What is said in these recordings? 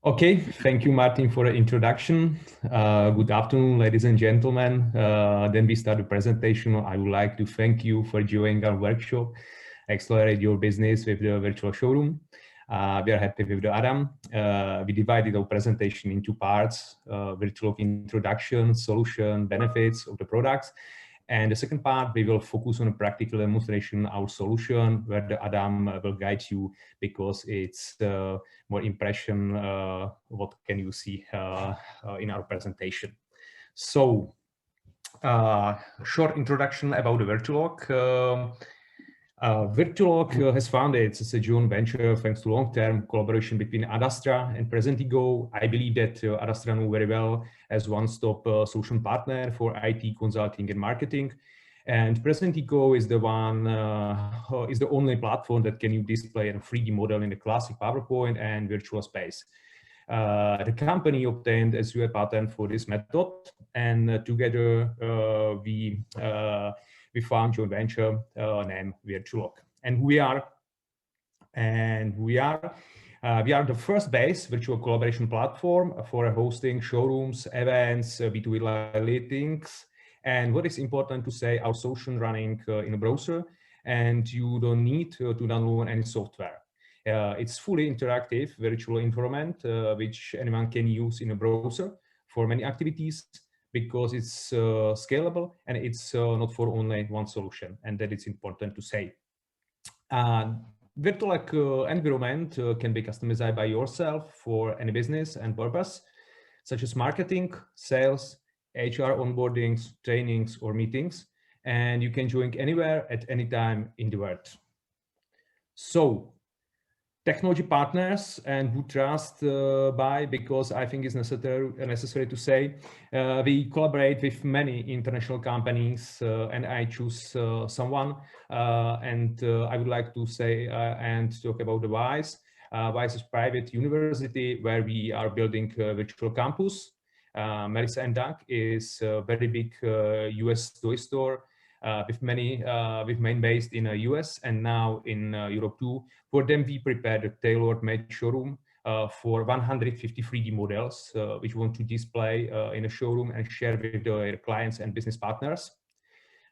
Okay, thank you, Martin, for the introduction. Good afternoon, ladies and gentlemen. Then we start the presentation. I would like to thank you for joining our workshop, Accelerate Your Business with the Virtual Showroom. We are happy with the Adam. We divided our presentation into parts, virtual introduction, solution, benefits of the products. And the second part, we will focus on a practical demonstration of our solution, where the Adam will guide you because it's more impression, what can you see in our presentation. So, short introduction about the Virtuok. Virtuok has founded, it's a joint venture thanks to long-term collaboration between Adastra and Presentigo. I believe that Adastra know very well as one-stop solution partner for IT consulting and marketing. And Presentigo is the one, is the only platform that can display a 3D model in the classic PowerPoint and virtual space. The company obtained a SUA patent for this method, and together we found joint venture named Virtuok. And we are the first base virtual collaboration platform for hosting showrooms, events, B2B live meetings. And what is important to say, our solution running in a browser, and you don't need to download any software. It's fully interactive virtual environment, which anyone can use in a browser for many activities, because it's scalable and it's not for only one solution, and that it's important to say. Virtual environment can be customized by yourself for any business and purpose, such as marketing, sales, HR onboardings, trainings, or meetings, and you can join anywhere at any time in the world. So, technology partners and who trust by, because I think it's necessary to say, we collaborate with many international companies, and I choose someone, and I would like to say and talk about the WISE. WISE is private university where we are building a virtual campus. Melissa and Doug is a very big US toy store with main based in the US and now in Europe too. For them, we prepared a tailor-made showroom for 150 3D models, which we want to display in a showroom and share with their clients and business partners.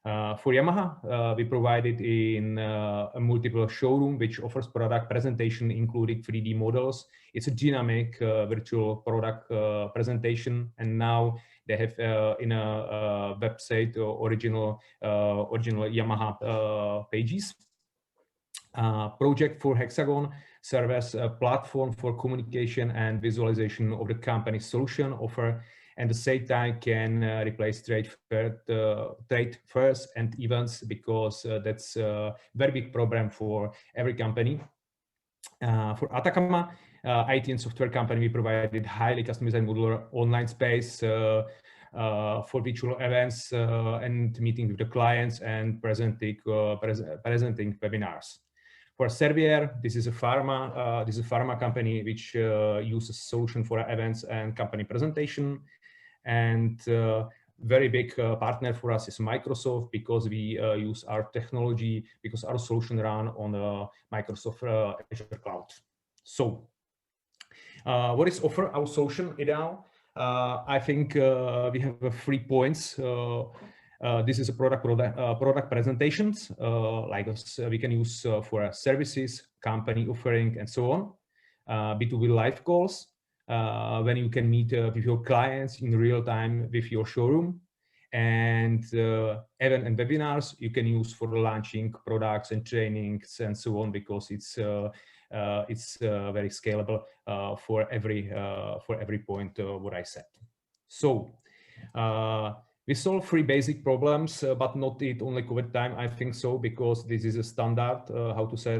For Yamaha, we provided in a multiple showroom, which offers product presentation, including 3D models. It's a dynamic virtual product presentation, and now they have in a website original Yamaha pages. Project for Hexagon serves as a platform for communication and visualization of the company's solution offer, and at the same time can replace trade fairs and events, because that's a very big problem for every company. For Atacama, IT and software company, we provided highly customized modular online space for virtual events and meeting with the clients and presenting webinars. For Servier, this is a pharma company which uses solution for events and company presentation. And very big partner for us is Microsoft, because we use our technology, because our solution run on Microsoft Azure Cloud. So, what is offer our solution ideal? I think we have 3 points. This is a product presentations, like we can use for services, company offering, and so on. B2B live calls, when you can meet with your clients in real time with your showroom, and event and webinars you can use for launching products and trainings and so on, because it's very scalable for every point what I said. So we solve 3 basic problems, but not it only COVID time, I think so, because this is a standard, how to say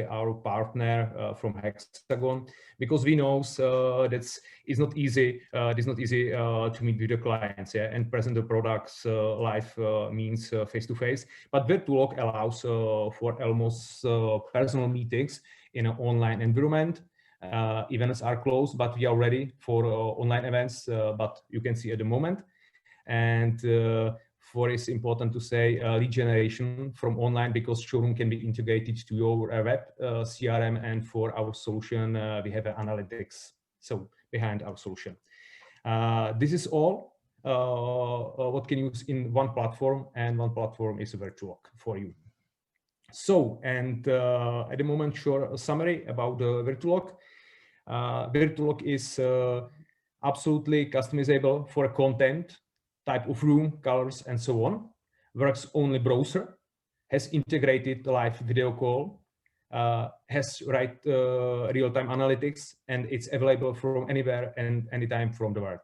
our partner from Hexagon, because we know that it's not easy. It's not easy to meet with the clients, yeah, and present the products live means face to face. But Virtuok allows for almost personal meetings in an online environment. Events are closed, but we are ready for online events. But you can see at the moment. And for it's important to say lead generation from online, because showroom can be integrated to your web CRM, and for our solution we have analytics. So behind our solution. This is all what can use in one platform, and one platform is Virtuok for you. So, and at the moment, short summary about Virtuok. Virtuok is absolutely customizable for content, type of room, colors, and so on. Works only browser, has integrated live video call, has real-time analytics, and it's available from anywhere and anytime from the world.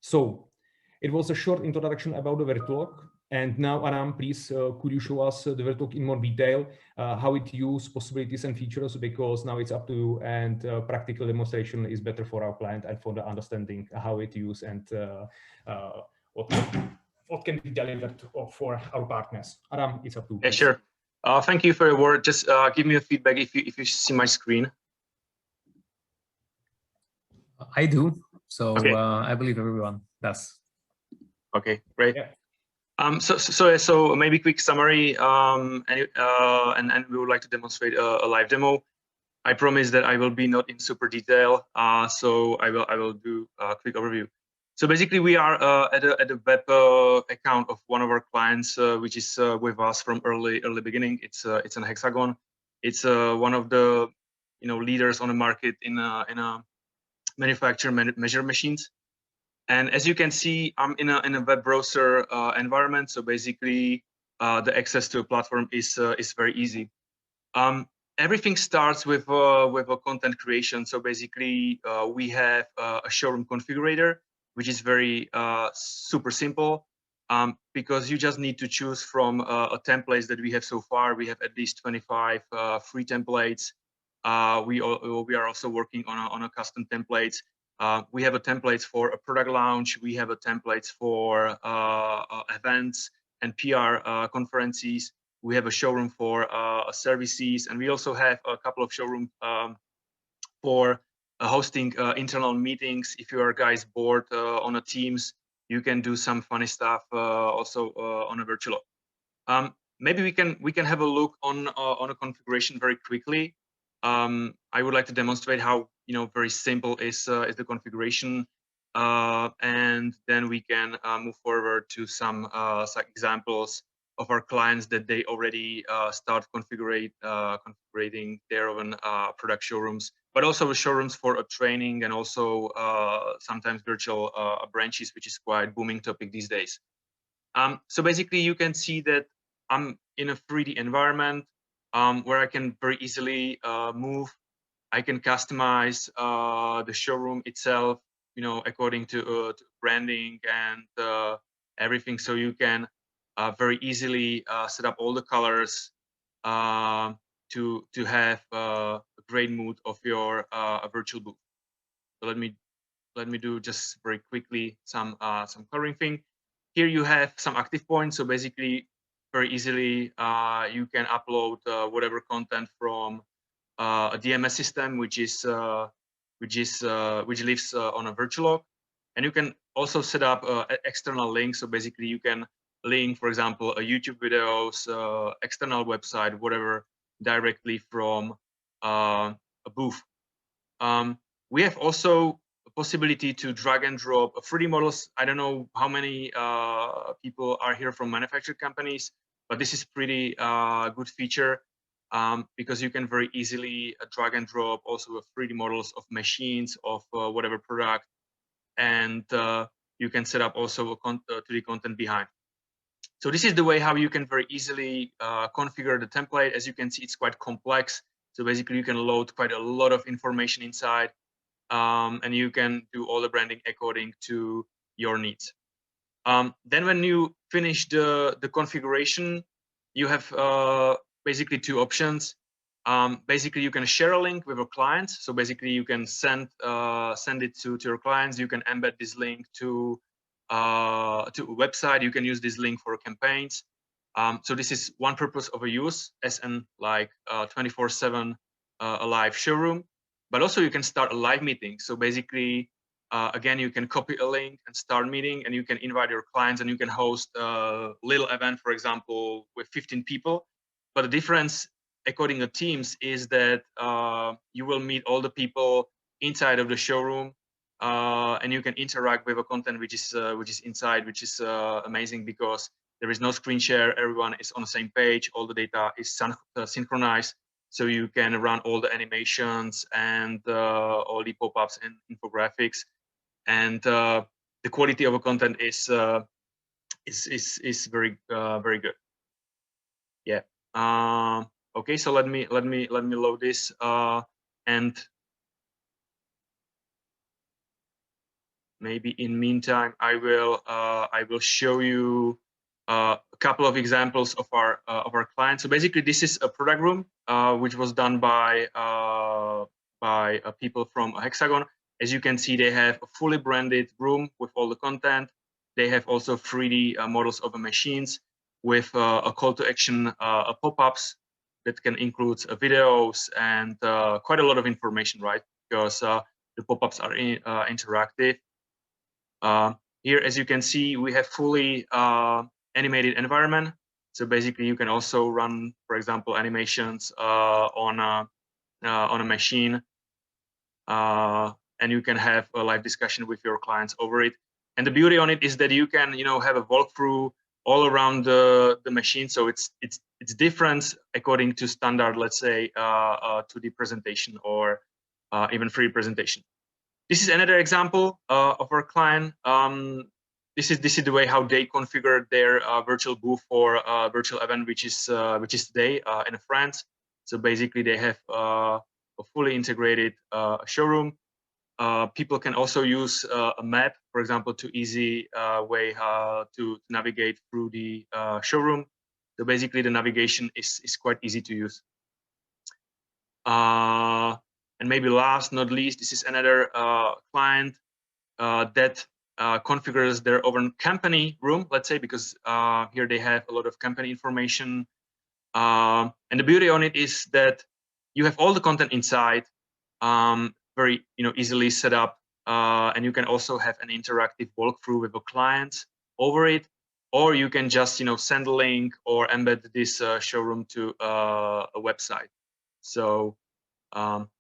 So it was a short introduction about the Virtuok. And now, Adam, please, could you show us the Virtuok in more detail, how it uses possibilities and features, because now it's up to you, and practical demonstration is better for our client and for the understanding how it uses and what can be delivered for our partners. Adam, it's up to you. Yeah, sure. Thank you for your word. Just give me a feedback if you see my screen. I do. So okay. I believe everyone does. Okay, great. Yeah. So maybe quick summary, and we would like to demonstrate a live demo. I promise that I will be not in super detail, so I will do a quick overview. So basically, we are at a web account of one of our clients, which is with us from early beginning. It's an Hexagon. It's one of the leaders on the market in a manufacture measure machines. And as you can see, I'm in a web browser environment. So basically, the access to a platform is very easy. Everything starts with a content creation. So basically, we have a showroom configurator, which is very super simple, because you just need to choose from a templates that we have so far. We have at least 25 free templates. We are also working on a custom templates. We have a templates for a product launch. We have a templates for events and PR conferences. We have a showroom for services, and we also have a couple of showrooms for hosting internal meetings. If you are guys bored on a Teams, you can do some funny stuff also on a Virtuok. Maybe we can have a look on a configuration very quickly. I would like to demonstrate how very simple is the configuration, and then we can move forward to some examples of our clients that they already start configuring their own product showrooms, but also showrooms for a training, and also sometimes virtual branches, which is quite booming topic these days. So basically, you can see that I'm in a 3D environment where I can very easily move. I can customize the showroom itself, according to branding and everything. So you can very easily set up all the colors to have a great mood of your virtual booth. So let me do just very quickly some coloring thing. Here you have some active points. So basically, very easily you can upload whatever content from a DMS system, which lives on a Virtuok, and you can also set up external links. So basically, you can link, for example, a YouTube videos, external website, whatever, directly from a booth. We have also a possibility to drag and drop 3D models. I don't know how many people are here from manufacturing companies, but this is pretty good feature, because you can very easily drag and drop also 3D models of machines of whatever product, and you can set up also a 3D content behind. So this is the way how you can very easily configure the template. As you can see, it's quite complex. So basically, you can load quite a lot of information inside, and you can do all the branding according to your needs. Then when you finish the configuration, you have basically two options. Basically, you can share a link with your clients. So basically, you can send it to your clients. You can embed this link to a website. You can use this link for campaigns. So this is one purpose of a use, as in like 24/7 a live showroom. But also you can start a live meeting. So basically, again, you can copy a link and start meeting, and you can invite your clients, and you can host a little event, for example, with 15 people. But the difference, according to Teams, is that you will meet all the people inside of the showroom, and you can interact with the content which is inside, which is amazing because there is no screen share. Everyone is on the same page. All the data is synchronized, so you can run all the animations and all the pop-ups and infographics, and the quality of the content is very very good. Yeah. Okay, so let me load this, and maybe in meantime I will show you a couple of examples of our clients. So basically, this is a product room which was done by people from Hexagon. As you can see, they have a fully branded room with all the content. They have also 3D models of the machines with a call to action pop-ups that can include videos and quite a lot of information, right? Because the pop-ups are interactive. Here, as you can see, we have fully animated environment. So basically, you can also run, for example, animations on a machine, and you can have a live discussion with your clients over it. And the beauty on it is that you can, have a walkthrough all around the machine. So it's different according to standard, let's say, 2D presentation or even 3D presentation. This is another example of our client. This is the way how they configured their virtual booth for a virtual event, which is today in France. So basically, they have a fully integrated showroom. People can also use a map, for example, to easy way to navigate through the showroom. So basically, the navigation is quite easy to use. And maybe last not least, this is another client that configures their own company room, let's say, because here they have a lot of company information. And the beauty on it is that you have all the content inside, very easily set up, and you can also have an interactive walkthrough with a client over it, or you can just send a link or embed this showroom to a website. So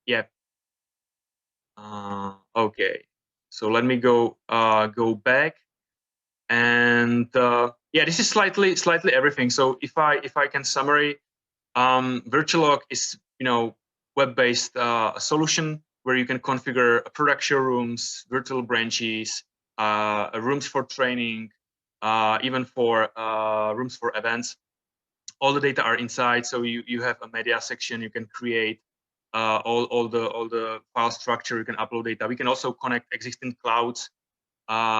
yeah. Okay. So let me go back, and yeah, this is slightly everything. So if I can summary, Virtuok is web-based solution where you can configure product showrooms, virtual branches, rooms for training, even for rooms for events. All the data are inside, so you have a media section. You can create all the file structure. You can upload data. We can also connect existing clouds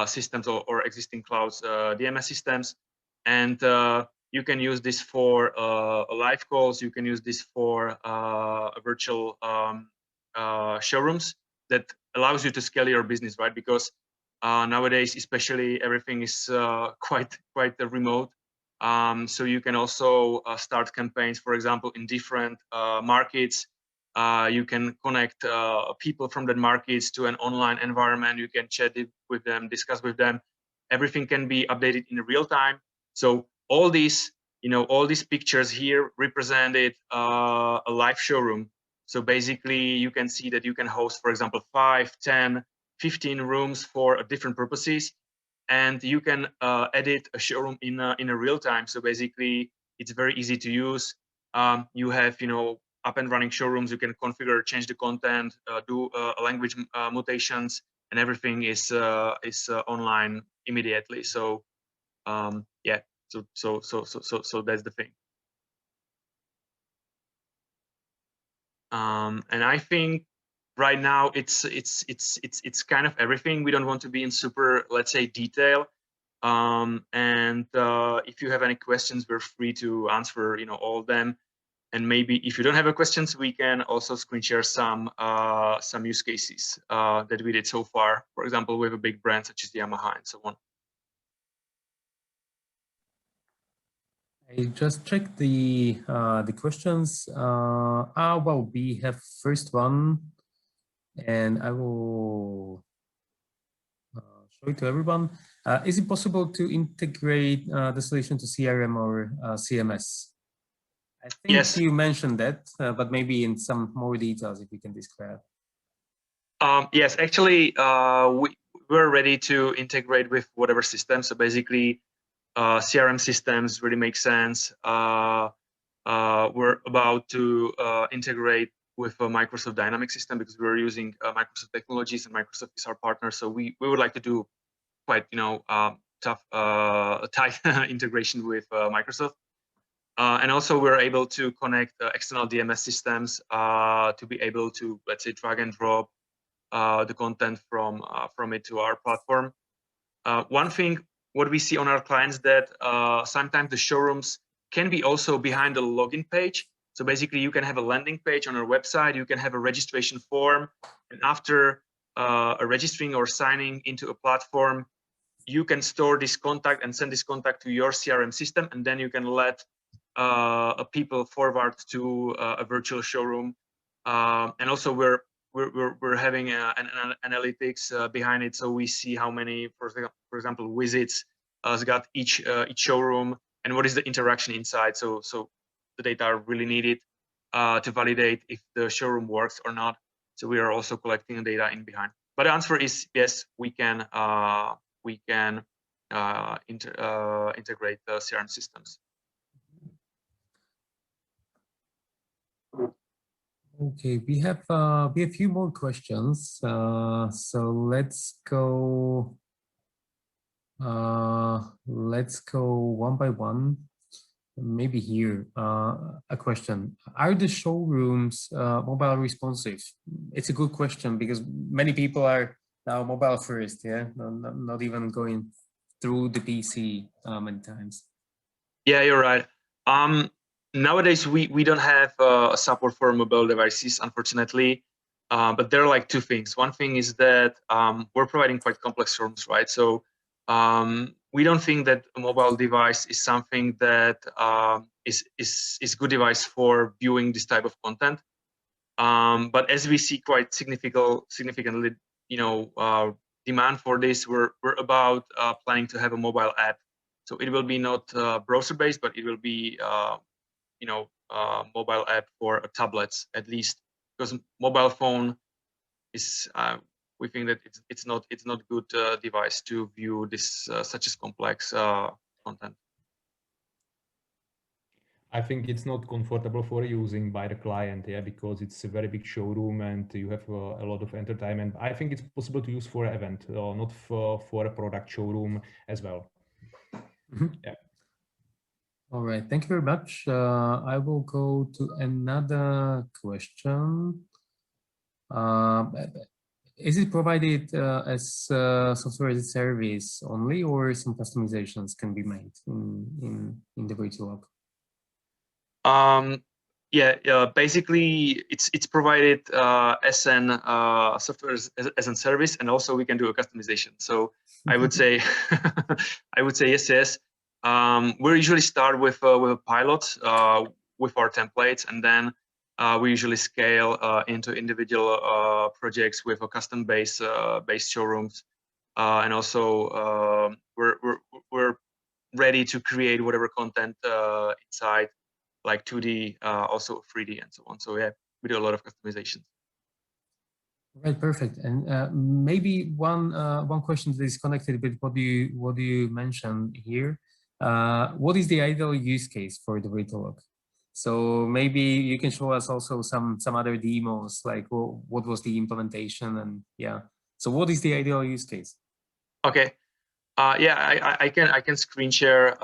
systems or existing clouds DMS systems, and you can use this for live calls. You can use this for virtual showrooms that allows you to scale your business, right? Because nowadays, especially, everything is quite remote. So you can also start campaigns, for example, in different markets. You can connect people from the markets to an online environment. You can chat with them, discuss with them. Everything can be updated in real time. So all these, all these pictures here represented a live showroom. So basically, you can see that you can host, for example, 5, 10, 15 rooms for different purposes, and you can edit a showroom in a real time. So basically, it's very easy to use. You have, up and running showrooms. You can configure, change the content, do language mutations, and everything is online immediately. So yeah, so that's the thing. And I think right now it's kind of everything. We don't want to be in super, let's say, detail. And if you have any questions, we're free to answer, all of them. And maybe if you don't have a questions, we can also screen share some use cases that we did so far. For example, with a big brand such as Yamaha and so on. I just checked the questions. Well, we have first one, and I will show it to everyone. Is it possible to integrate the solution to CRM or CMS? I think yes. you mentioned that, but maybe in some more details if you can describe. Yes, actually, we're ready to integrate with whatever system. So basically, CRM systems really make sense. We're about to integrate with a Microsoft Dynamics system because we're using Microsoft technologies and Microsoft is our partner. So we would like to do quite tough tight integration with Microsoft. And also we're able to connect external DMS systems to be able to, let's say, drag and drop the content from it to our platform. One thing, what we see on our clients that sometimes the showrooms can be also behind the login page. So basically you can have a landing page on our website, you can have a registration form, and after registering or signing into a platform, you can store this contact and send this contact to your CRM system, and then you can let people forward to a virtual showroom. And also we're having an analytics behind it, so we see how many, for example, visits has got each showroom and what is the interaction inside. So the data are really needed to validate if the showroom works or not. So we are also collecting data in behind. But the answer is yes, we can integrate the CRM systems. Okay, we have a few more questions. So let's go one by one. Maybe here a question: are the showrooms mobile responsive? It's a good question because many people are now mobile first, yeah, not even going through the PC many times. Yeah, you're right. Nowadays we don't have support for mobile devices, unfortunately. But there are like two things. One thing is that we're providing quite complex showrooms, right? So we don't think that a mobile device is something that is good device for viewing this type of content. But as we see quite significantly, demand for this, we're about planning to have a mobile app. So it will be not browser based, but it will be mobile app for tablets at least, because mobile phone is we think that it's not good device to view this such as complex content. I think it's not comfortable for using by the client, yeah, because it's a very big showroom and you have a lot of entertainment. I think it's possible to use for an event, not for a product showroom as well. Mm-hmm. Yeah. All right, thank you very much. I will go to another question. Is it provided as software as a service only, or some customizations can be made in the Virtuok? Yeah, basically it's provided as an software as a service, and also we can do a customization. So I would say yes. We usually start with a pilot with our templates, and then we usually scale into individual projects with a custom based showrooms, and also we're ready to create whatever content inside, like 2D, also 3D, and so on. So yeah, we do a lot of customizations. Right, perfect. And maybe one question that is connected with what you mentioned here. What is the ideal use case for the Virtuok? So maybe you can show us also some other demos, like what was the implementation, and yeah. So what is the ideal use case? Okay. Yeah, I can screen share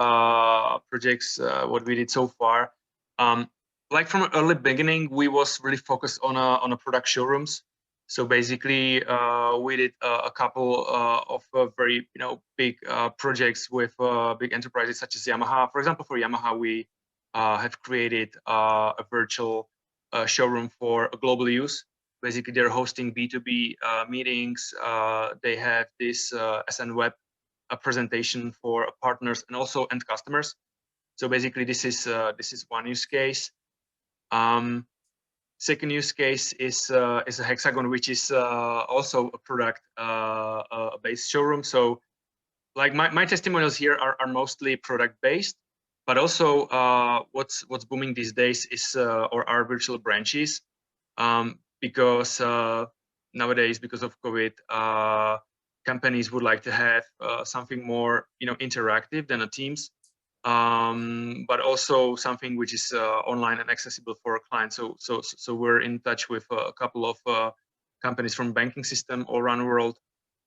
projects what we did so far. Like from an early beginning, we was really focused on a product showrooms. So basically, we did a couple of very big projects with big enterprises such as Yamaha. For example, for Yamaha, we have created a virtual showroom for a global use. Basically, they're hosting B2B meetings. They have this SN Web a presentation for partners and also end customers. So basically, this is one use case. Second use case is a Hexagon, which is also a product based showroom. So like my testimonials here are mostly product based, but also what's booming these days is or our virtual branches, because nowadays, because of COVID, companies would like to have something more, interactive than a Teams, but also something which is online and accessible for a client. So we're in touch with a couple of companies from banking system all around the world,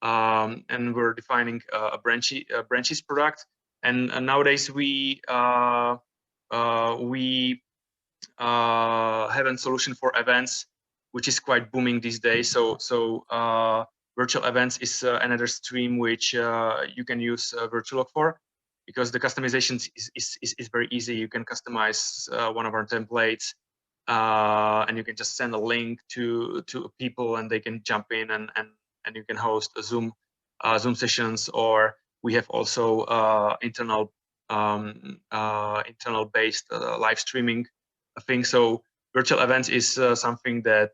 and we're defining a branches product. And nowadays we have a solution for events, which is quite booming these days. So virtual events is another stream which you can use Virtuok for, because the customization is very easy. You can customize one of our templates, and you can just send a link to people, and they can jump in, and you can host a Zoom sessions. Or we have also internal based live streaming thing. So virtual events is something that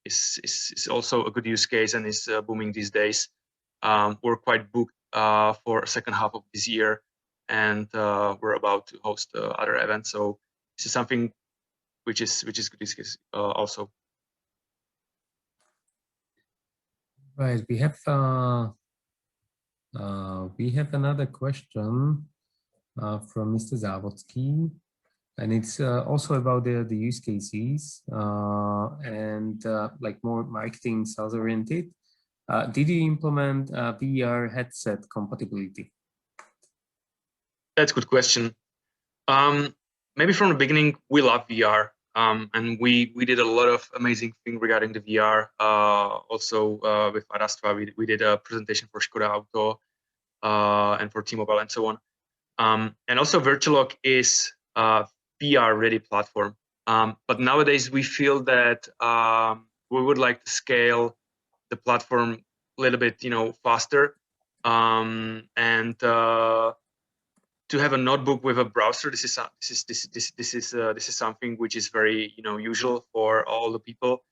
is also a good use case and is booming these days. We're quite booked for second half of this year, and we're about to host other events. So this is something which is good use case also. Right. We have another question from Mr. Zavodsky, and it's also about the use cases and like more marketing sales oriented. Did you implement VR headset compatibility? That's a good question. Maybe from the beginning, we love VR, and we did a lot of amazing things regarding the VR. Also with Arastra, we did a presentation for Škoda Auto and for T-Mobile and so on. And also Virtuok is a VR-ready platform. But nowadays we feel that we would like to scale the platform a little bit, faster, and to have a notebook with a browser. This is something which is very usual for all the people.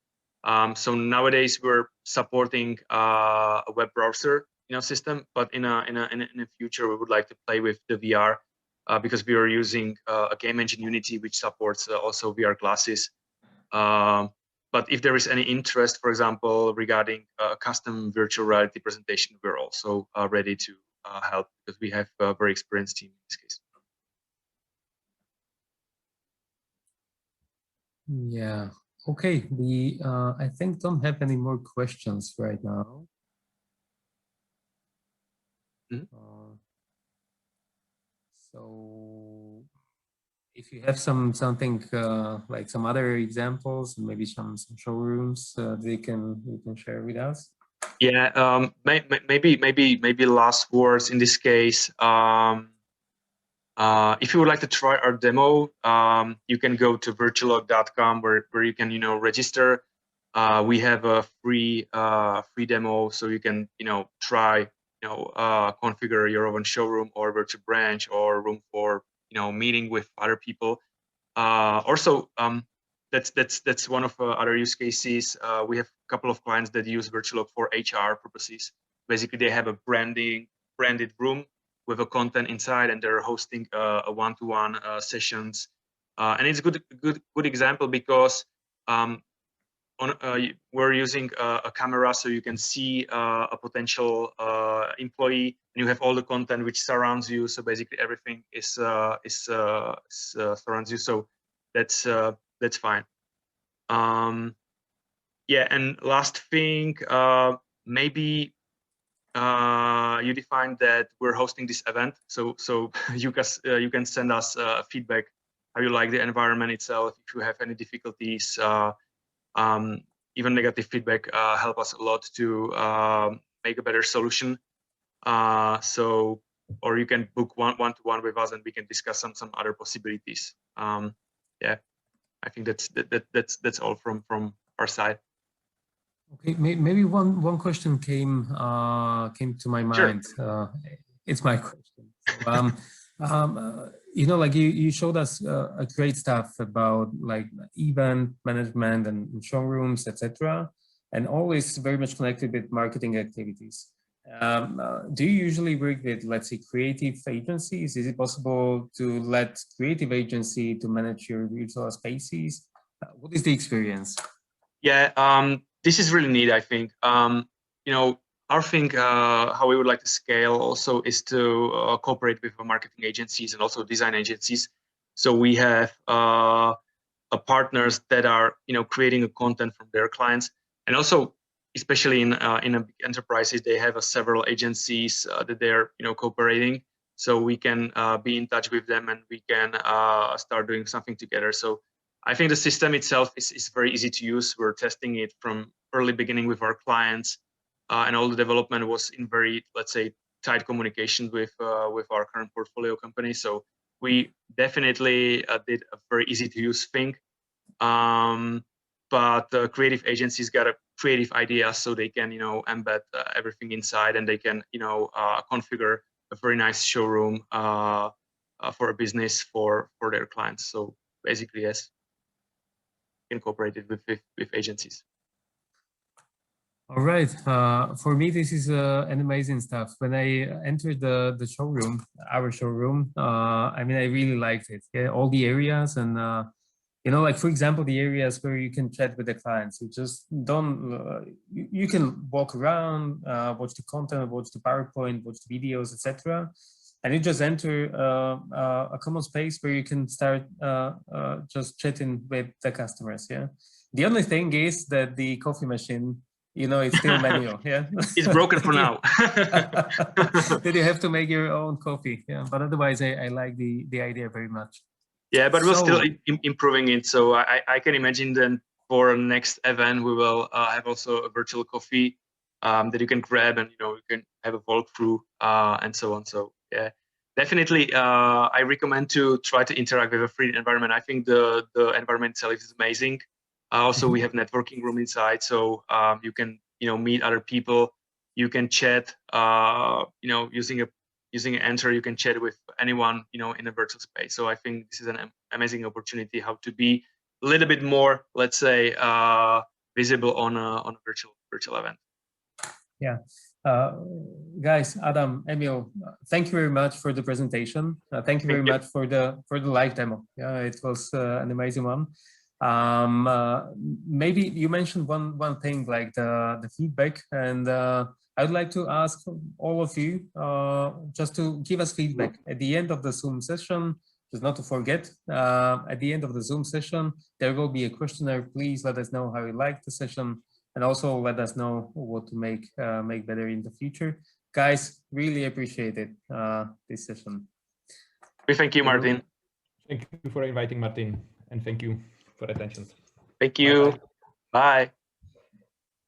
So nowadays we're supporting a web browser system, but in the future we would like to play with the VR, because we are using a game engine Unity which supports also VR glasses. But if there is any interest, for example, regarding a custom virtual reality presentation, we're also ready to help, because we have a very experienced team in this case. Yeah. Okay. We I think don't have any more questions right now. Mm-hmm. So if you have something like some other examples, maybe some showrooms, you can share with us. Yeah, maybe last words in this case. If you would like to try our demo, you can go to virtuok.com where you can register. We have a free demo, so you can try configure your own showroom or virtual branch or room for meeting with other people. Also, that's one of other use cases. We have a couple of clients that use Virtuok for HR purposes. Basically, they have a branded room with a content inside, and they're hosting a one-to-one sessions. And it's a good example, because we're using a camera, so you can see a potential employee, and you have all the content which surrounds you. So basically everything is surrounds you. So that's fine. Yeah, and last thing, maybe you defined that we're hosting this event, so you can send us feedback how you like the environment itself. If you have any difficulties, even negative feedback help us a lot to make a better solution. So, or you can book one-to-one with us, and we can discuss some other possibilities. Yeah, I think that's all from our side. Okay, maybe one question came to my mind. Sure. It's my question. So, like you showed us a great stuff about like event management and showrooms, etc., and always very much connected with marketing activities. Do you usually work with, let's say, creative agencies? Is it possible to let creative agency to manage your virtual spaces? What is the experience? Yeah, this is really neat, I think. You know, our thing, how we would like to scale also is to cooperate with marketing agencies and also design agencies. So we have partners that are, you know, creating a content from their clients, and also especially in enterprises, they have several agencies that they're, you know, cooperating. So we can be in touch with them and we can start doing something together. So I think the system itself is very easy to use. We're testing it from early beginning with our clients, and all the development was in very, let's say, tight communication with our current portfolio company. So we definitely did a very easy to use thing. But the creative agencies got a creative idea, so they can, you know, embed everything inside, and they can, you know, configure a very nice showroom for a business for their clients. So basically, yes, incorporated with agencies. All right. For me, this is an amazing stuff. When I entered the showroom, our showroom, I mean, I really liked it. Yeah, all the areas and you know, like for example, the areas where you can chat with the clients. You just don't. You can walk around, watch the content, watch the PowerPoint, watch the videos, etc. And you just enter a common space where you can start just chatting with the customers. Yeah. The only thing is that the coffee machine, you know, it's still manual. Yeah. It's broken for now. That you have to make your own coffee. Yeah. But otherwise, I like the idea very much. Yeah, but we're still improving it. So I can imagine then for next event, we will have also a virtual coffee that you can grab, and, you know, you can have a walkthrough and so on. So yeah, definitely I recommend to try to interact with a free environment. I think the environment itself is amazing. Also, we have networking room inside, so you can, you know, meet other people. You can chat, you know, using Enter, you can chat with anyone, you know, in a virtual space. So I think this is an amazing opportunity how to be a little bit more, let's say, visible on a virtual event. Yeah, guys, Adam, Emil, thank you very much for the presentation. Thank you very much for the live demo. Yeah, it was an amazing one. Maybe you mentioned one thing like the feedback, and I would like to ask all of you just to give us feedback at the end of the Zoom session. Just not to forget, at the end of the Zoom session, there will be a questionnaire. Please let us know how you liked the session, and also let us know what to make better in the future. Guys, really appreciate it, this session. We thank you, Martin. Thank you for inviting, Martin, and thank you for attention. Thank you. Bye.